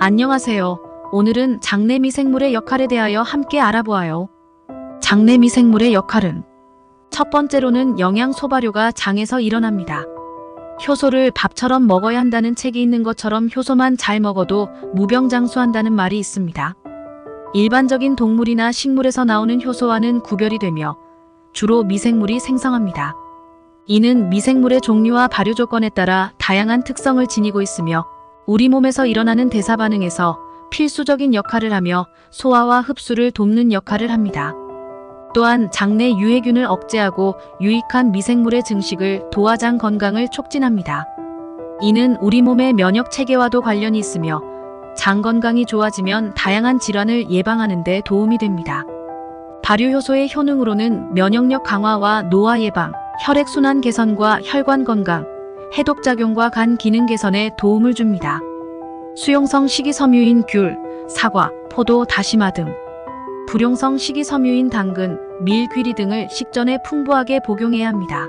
안녕하세요. 오늘은 장내 미생물의 역할에 대하여 함께 알아보아요. 장내 미생물의 역할은 첫 번째로는 영양 소발효가 장에서 일어납니다. 효소를 밥처럼 먹어야 한다는 책이 있는 것처럼 효소만 잘 먹어도 무병장수한다는 말이 있습니다. 일반적인 동물이나 식물에서 나오는 효소와는 구별이 되며 주로 미생물이 생성합니다. 이는 미생물의 종류와 발효 조건에 따라 다양한 특성을 지니고 있으며 우리 몸에서 일어나는 대사 반응에서 필수적인 역할을 하며 소화와 흡수를 돕는 역할을 합니다. 또한 장내 유해균을 억제하고 유익한 미생물의 증식을 도와 장 건강을 촉진합니다. 이는 우리 몸의 면역 체계와도 관련이 있으며 장 건강이 좋아지면 다양한 질환을 예방하는 데 도움이 됩니다. 발효효소의 효능으로는 면역력 강화와 노화 예방, 혈액순환 개선과 혈관 건강, 해독작용과 간 기능 개선에 도움을 줍니다. 수용성 식이섬유인 귤, 사과, 포도, 다시마 등 불용성 식이섬유인 당근, 밀, 귀리 등을 식전에 풍부하게 복용해야 합니다.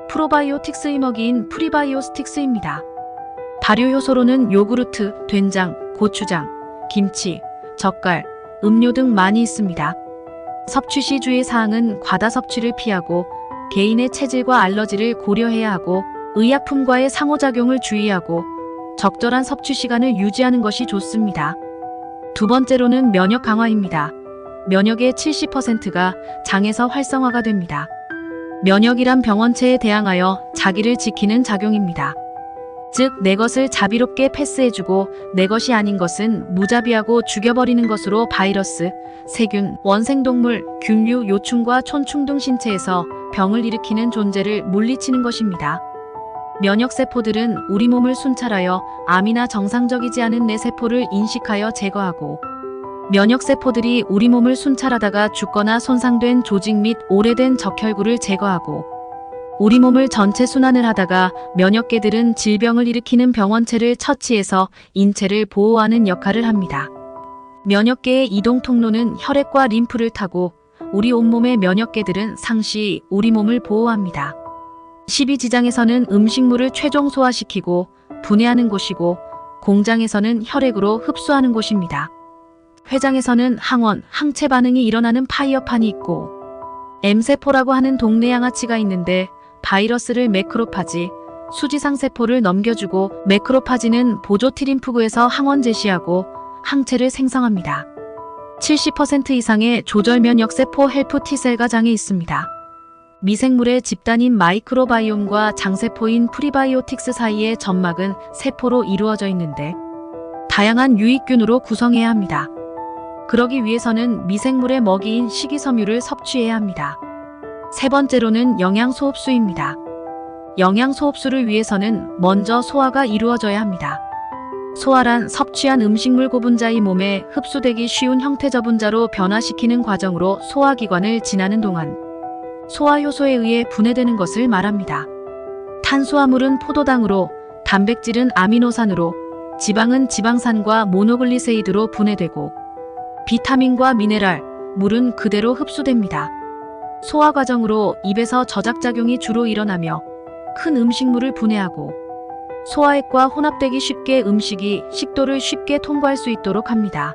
프로바이오틱스의 먹이인 프리바이오스틱스입니다. 발효효소로는 요구르트, 된장, 고추장, 김치, 젓갈, 음료 등 많이 있습니다. 섭취 시 주의사항은 과다 섭취를 피하고 개인의 체질과 알러지를 고려해야 하고 의약품과의 상호작용을 주의하고 적절한 섭취 시간을 유지하는 것이 좋습니다. 두 번째로는 면역 강화입니다. 면역의 70%가 장에서 활성화가 됩니다. 면역이란 병원체에 대항하여 자기를 지키는 작용입니다. 즉, 내 것을 자비롭게 패스해주고 내 것이 아닌 것은 무자비하고 죽여버리는 것으로 바이러스, 세균, 원생동물, 균류, 요충과 촌충 등 신체에서 병을 일으키는 존재를 물리치는 것입니다. 면역세포들은 우리 몸을 순찰하여 암이나 정상적이지 않은 내 세포를 인식하여 제거하고 면역세포들이 우리 몸을 순찰하다가 죽거나 손상된 조직 및 오래된 적혈구를 제거하고 우리 몸을 전체 순환을 하다가 면역계들은 질병을 일으키는 병원체를 처치해서 인체를 보호하는 역할을 합니다. 면역계의 이동 통로는 혈액과 림프를 타고 우리 온몸의 면역계들은 상시 우리 몸을 보호합니다. 십이지장에서는 음식물을 최종 소화시키고 분해하는 곳이고 공장에서는 혈액으로 흡수하는 곳입니다. 췌장에서는 항원, 항체 반응이 일어나는 파이어판이 있고 M세포라고 하는 동네 양아치가 있는데 바이러스를 매크로파지, 수지상세포를 넘겨주고 매크로파지는 보조 T림프구에서 항원 제시하고 항체를 생성합니다. 70% 이상의 조절면역세포 헬프 T셀가 장에 있습니다. 미생물의 집단인 마이크로바이옴과 장세포인 프리바이오틱스 사이의 점막은 세포로 이루어져 있는데 다양한 유익균으로 구성해야 합니다. 그러기 위해서는 미생물의 먹이인 식이섬유를 섭취해야 합니다. 세 번째로는 영양소 흡수입니다. 영양소 흡수를 위해서는 먼저 소화가 이루어져야 합니다. 소화란 섭취한 음식물 고분자의 몸에 흡수되기 쉬운 형태 저분자로 변화시키는 과정으로 소화기관을 지나는 동안 소화효소에 의해 분해되는 것을 말합니다. 탄수화물은 포도당으로, 단백질은 아미노산으로, 지방은 지방산과 모노글리세이드로 분해되고 비타민과 미네랄, 물은 그대로 흡수됩니다. 소화 과정으로 입에서 저작작용이 주로 일어나며 큰 음식물을 분해하고 소화액과 혼합되기 쉽게 음식이 식도를 쉽게 통과할 수 있도록 합니다.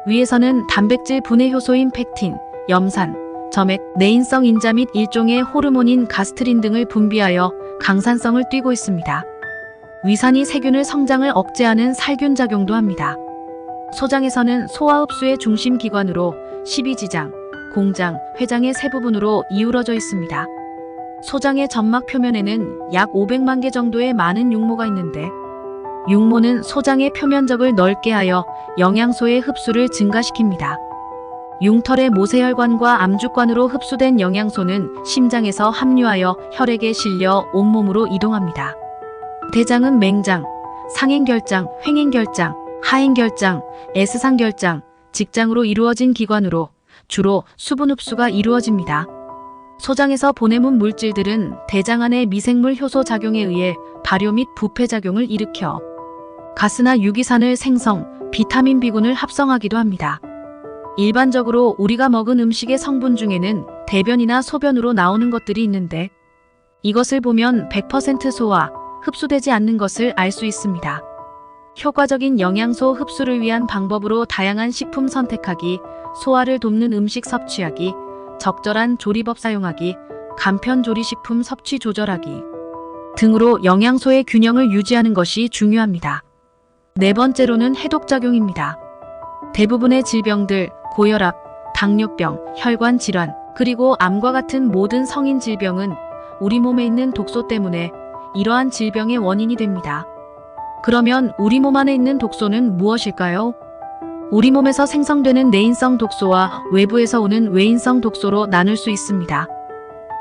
위에서는 단백질 분해 효소인 펙틴, 염산, 점액, 내인성 인자 및 일종의 호르몬인 가스트린 등을 분비하여 강산성을 띠고 있습니다. 위산이 세균을 성장을 억제하는 살균 작용도 합니다. 소장에서는 소화 흡수의 중심 기관으로 십이지장, 공장, 췌장의 세 부분으로 이루어져 있습니다. 소장의 점막 표면에는 약 500만 개 정도의 많은 육모가 있는데 육모는 소장의 표면적을 넓게 하여 영양소의 흡수를 증가시킵니다. 융털의 모세혈관과 암주관으로 흡수된 영양소는 심장에서 함유하여 혈액에 실려 온몸으로 이동합니다. 대장은 맹장, 상행결장, 횡행결장, 하행결장, S상결장, 직장으로 이루어진 기관으로 주로 수분 흡수가 이루어집니다. 소장에서 보내문 물질들은 대장 안의 미생물 효소 작용에 의해 발효 및 부패 작용을 일으켜 가스나 유기산을 생성, 비타민 B군을 합성하기도 합니다. 일반적으로 우리가 먹은 음식의 성분 중에는 대변이나 소변으로 나오는 것들이 있는데 이것을 보면 100% 소화, 흡수되지 않는 것을 알 수 있습니다. 효과적인 영양소 흡수를 위한 방법으로 다양한 식품 선택하기, 소화를 돕는 음식 섭취하기, 적절한 조리법 사용하기, 간편 조리식품 섭취 조절하기 등으로 영양소의 균형을 유지하는 것이 중요합니다. 네 번째로는 해독작용입니다. 대부분의 질병들, 고혈압, 당뇨병, 혈관 질환, 그리고 암과 같은 모든 성인 질병은 우리 몸에 있는 독소 때문에 이러한 질병의 원인이 됩니다. 그러면 우리 몸 안에 있는 독소는 무엇일까요? 우리 몸에서 생성되는 내인성 독소와 외부에서 오는 외인성 독소로 나눌 수 있습니다.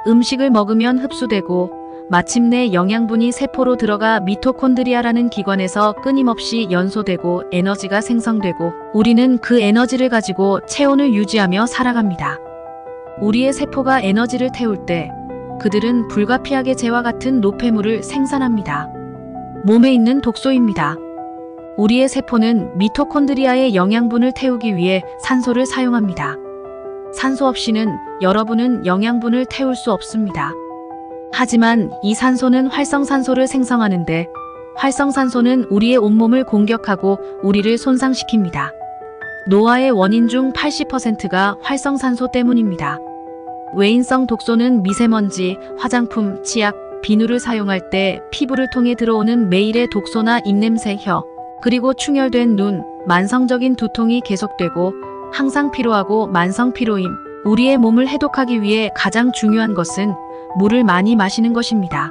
음식을 먹으면 흡수되고 마침내 영양분이 세포로 들어가 미토콘드리아라는 기관에서 끊임없이 연소되고 에너지가 생성되고 우리는 그 에너지를 가지고 체온을 유지하며 살아갑니다. 우리의 세포가 에너지를 태울 때 그들은 불가피하게 재와 같은 노폐물을 생산합니다. 몸에 있는 독소입니다. 우리의 세포는 미토콘드리아의 영양분을 태우기 위해 산소를 사용합니다. 산소 없이는 여러분은 영양분을 태울 수 없습니다. 하지만 이 산소는 활성산소를 생성하는데 활성산소는 우리의 온몸을 공격하고 우리를 손상시킵니다. 노화의 원인 중 80%가 활성산소 때문입니다. 외인성 독소는 미세먼지, 화장품, 치약, 비누를 사용할 때 피부를 통해 들어오는 매일의 독소나 입냄새, 혀, 그리고 충혈된 눈, 만성적인 두통이 계속되고 항상 피로하고 만성 피로임, 우리의 몸을 해독하기 위해 가장 중요한 것은 물을 많이 마시는 것입니다.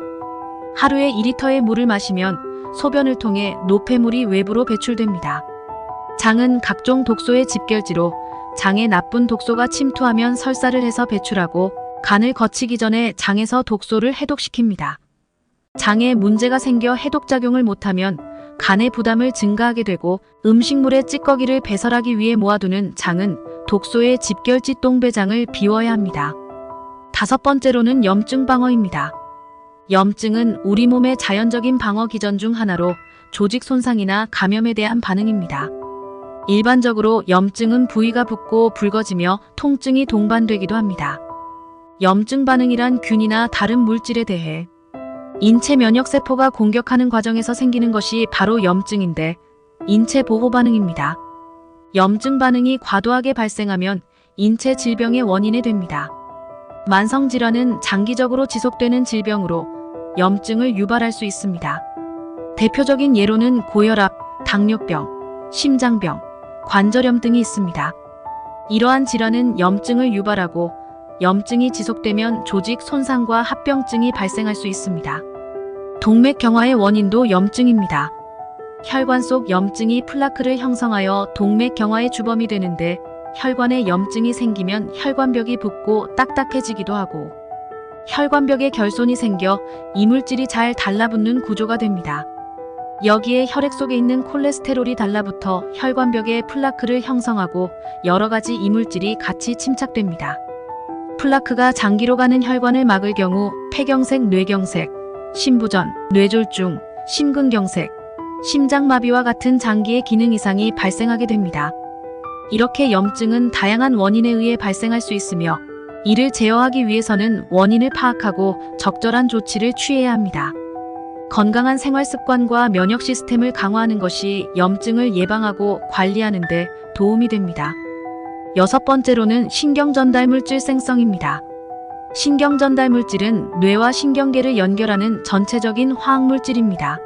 하루에 2리터의 물을 마시면 소변을 통해 노폐물이 외부로 배출됩니다. 장은 각종 독소의 집결지로 장에 나쁜 독소가 침투하면 설사를 해서 배출하고 간을 거치기 전에 장에서 독소를 해독시킵니다. 장에 문제가 생겨 해독작용을 못하면 간의 부담을 증가하게 되고 음식물의 찌꺼기를 배설하기 위해 모아두는 장은 독소의 집결지 똥배장을 비워야 합니다. 다섯 번째로는 염증 방어입니다. 염증은 우리 몸의 자연적인 방어 기전 중 하나로 조직 손상이나 감염에 대한 반응입니다. 일반적으로 염증은 부위가 붓고 붉어지며 통증이 동반되기도 합니다. 염증 반응이란 균이나 다른 물질에 대해 인체 면역세포가 공격하는 과정에서 생기는 것이 바로 염증인데 인체 보호 반응입니다. 염증 반응이 과도하게 발생하면 인체 질병의 원인이 됩니다. 만성질환은 장기적으로 지속되는 질병으로 염증을 유발할 수 있습니다. 대표적인 예로는 고혈압, 당뇨병, 심장병, 관절염 등이 있습니다. 이러한 질환은 염증을 유발하고 염증이 지속되면 조직 손상과 합병증이 발생할 수 있습니다. 동맥경화의 원인도 염증입니다. 혈관 속 염증이 플라크를 형성하여 동맥경화의 주범이 되는데 혈관에 염증이 생기면 혈관벽이 붓고 딱딱해지기도 하고 혈관벽에 결손이 생겨 이물질이 잘 달라붙는 구조가 됩니다. 여기에 혈액 속에 있는 콜레스테롤이 달라붙어 혈관벽에 플라크를 형성하고 여러 가지 이물질이 같이 침착됩니다. 플라크가 장기로 가는 혈관을 막을 경우 폐경색, 뇌경색, 심부전, 뇌졸중, 심근경색, 심장마비와 같은 장기의 기능 이상이 발생하게 됩니다. 이렇게 염증은 다양한 원인에 의해 발생할 수 있으며 이를 제어하기 위해서는 원인을 파악하고 적절한 조치를 취해야 합니다. 건강한 생활 습관과 면역 시스템을 강화하는 것이 염증을 예방하고 관리하는 데 도움이 됩니다. 여섯 번째로는 신경전달물질 생성입니다. 신경전달물질은 뇌와 신경계를 연결하는 전체적인 화학물질입니다.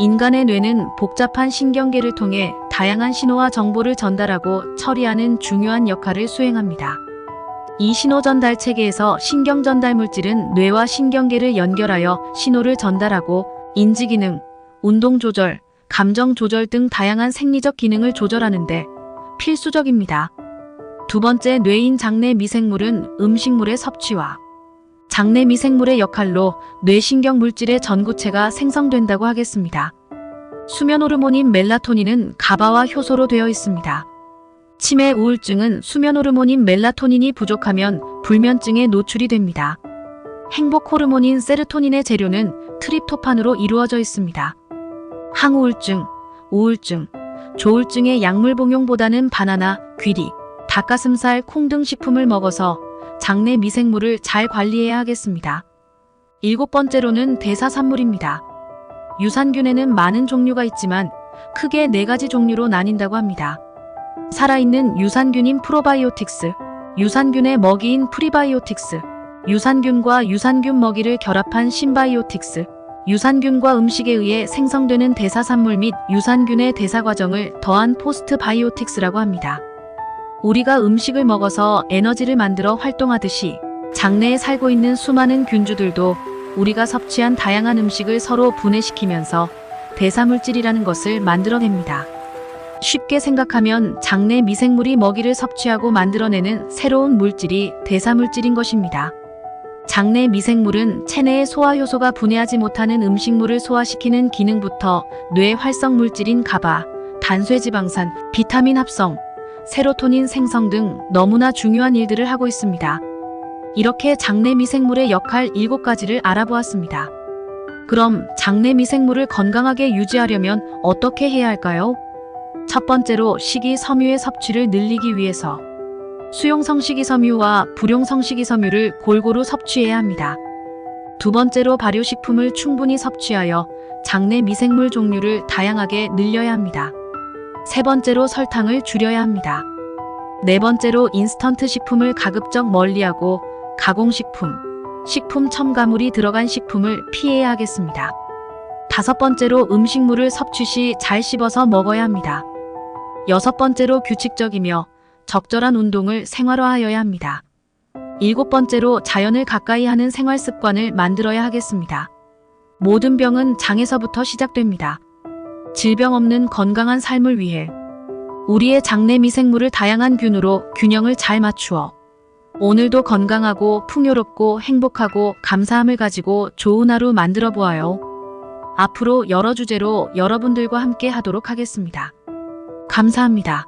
인간의 뇌는 복잡한 신경계를 통해 다양한 신호와 정보를 전달하고 처리하는 중요한 역할을 수행합니다. 이 신호 전달 체계에서 신경전달물질은 뇌와 신경계를 연결하여 신호를 전달하고 인지기능, 운동조절, 감정조절 등 다양한 생리적 기능을 조절하는데 필수적입니다. 두 번째, 뇌인 장내 미생물은 음식물의 섭취와 장내 미생물의 역할로 뇌신경 물질의 전구체가 생성된다고 하겠습니다. 수면 호르몬인 멜라토닌은 가바와 효소로 되어 있습니다. 치매 우울증은 수면 호르몬인 멜라토닌이 부족하면 불면증에 노출이 됩니다. 행복 호르몬인 세르토닌의 재료는 트립토판으로 이루어져 있습니다. 항우울증, 우울증, 조울증의 약물 복용보다는 바나나, 귀리, 닭가슴살, 콩 등 식품을 먹어서 장내 미생물을 잘 관리해야 하겠습니다. 일곱 번째로는 대사산물입니다. 유산균에는 많은 종류가 있지만 크게 4가지 종류로 나뉜다고 합니다. 살아있는 유산균인 프로바이오틱스, 유산균의 먹이인 프리바이오틱스, 유산균과 유산균 먹이를 결합한 신바이오틱스, 유산균과 음식에 의해 생성되는 대사산물 및 유산균의 대사 과정을 더한 포스트바이오틱스라고 합니다. 우리가 음식을 먹어서 에너지를 만들어 활동하듯이 장내에 살고 있는 수많은 균주들도 우리가 섭취한 다양한 음식을 서로 분해시키면서 대사물질이라는 것을 만들어냅니다. 쉽게 생각하면 장내 미생물이 먹이를 섭취하고 만들어내는 새로운 물질이 대사물질인 것입니다. 장내 미생물은 체내의 소화효소가 분해하지 못하는 음식물을 소화시키는 기능부터 뇌 활성 물질인 가바, 단쇠지방산, 비타민 합성, 세로토닌 생성 등 너무나 중요한 일들을 하고 있습니다. 이렇게 장내 미생물의 역할 7가지를 알아보았습니다. 그럼 장내 미생물을 건강하게 유지하려면 어떻게 해야 할까요? 첫 번째로 식이섬유의 섭취를 늘리기 위해서 수용성 식이섬유와 불용성 식이섬유를 골고루 섭취해야 합니다. 두 번째로 발효식품을 충분히 섭취하여 장내 미생물 종류를 다양하게 늘려야 합니다. 세 번째로 설탕을 줄여야 합니다. 네 번째로 인스턴트 식품을 가급적 멀리하고 가공식품, 식품 첨가물이 들어간 식품을 피해야 하겠습니다. 다섯 번째로 음식물을 섭취 시 잘 씹어서 먹어야 합니다. 여섯 번째로 규칙적이며 적절한 운동을 생활화하여야 합니다. 일곱 번째로 자연을 가까이 하는 생활 습관을 만들어야 하겠습니다. 모든 병은 장에서부터 시작됩니다. 질병 없는 건강한 삶을 위해 우리의 장내 미생물을 다양한 균으로 균형을 잘 맞추어 오늘도 건강하고 풍요롭고 행복하고 감사함을 가지고 좋은 하루 만들어 보아요. 앞으로 여러 주제로 여러분들과 함께 하도록 하겠습니다. 감사합니다.